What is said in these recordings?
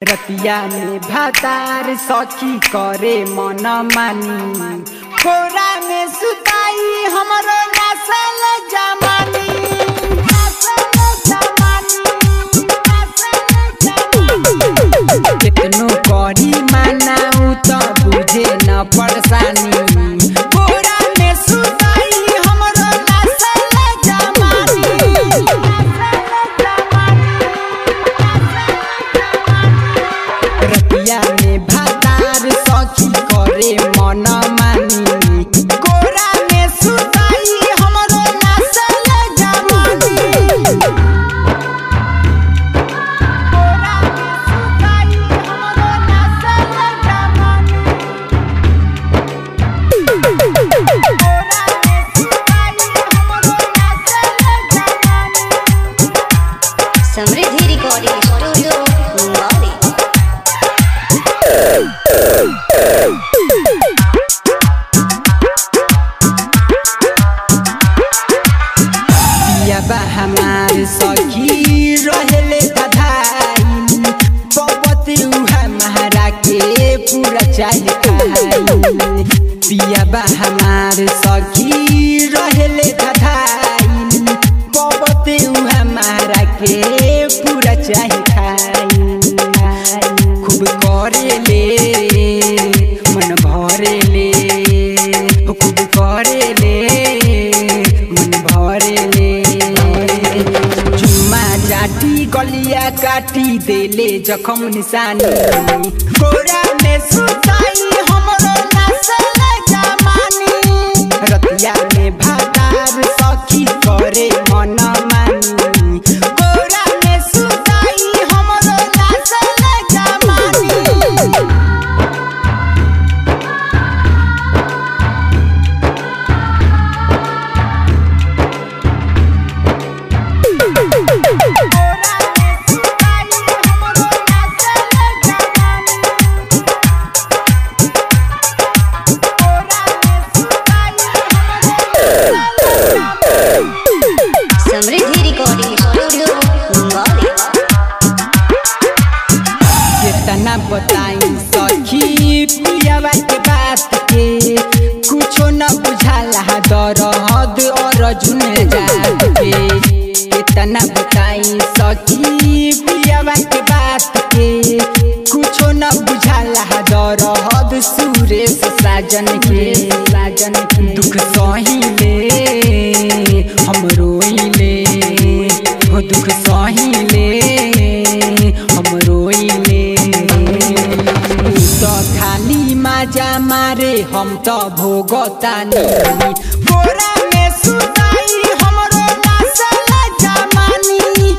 रतिया में भातार सखी करे मन मानी कोरा में सुताई हमरो नसल जमानी कितनो करी मानाऊ तो बुझे न परेशानी कोरा में सुताई हमरो नसल जमानी रतिया में भातार सखी करे मन मानी कोरा में सुताई हमरो नसल जमानी समृद्धि रिकॉर्डिंग स्टूडियो मुंबई। पियाबा हमार सखी रहेले धधाई पवती हमारा के पूरा चाहे खाई पियाबा हमार सखी रहेले धधाई पवती हमारा के पूरा चाहे खाई खूब करेले मन भरेले खूब करेले मन भरेले चुम्मा जाटी गलिया काटी देले जखम निशानी कोरा में सुताई हमरो नसल जमानी रतिया में भातार सखी करे मन मानी कोरा में सुताई हमरो नसल जमानी समृद्धि रिकॉर्डिंग स्टूडियो मुंबई। कितना बताई सखी पियावा के बात के कुछो न बुझाला दरद और जुन जात के कितना बताई सखी पियावा के बात के कुछो न बुझाला दरद सुरेश साजन के दुख सहिले हम रोइले हो दुख सहिले हम रोइले तो खाली माजा मारे हम तो भोगतानी कोरा में सुताई हमरो नसल जमानी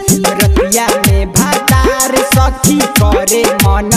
रतिया में भातार सखी करे मन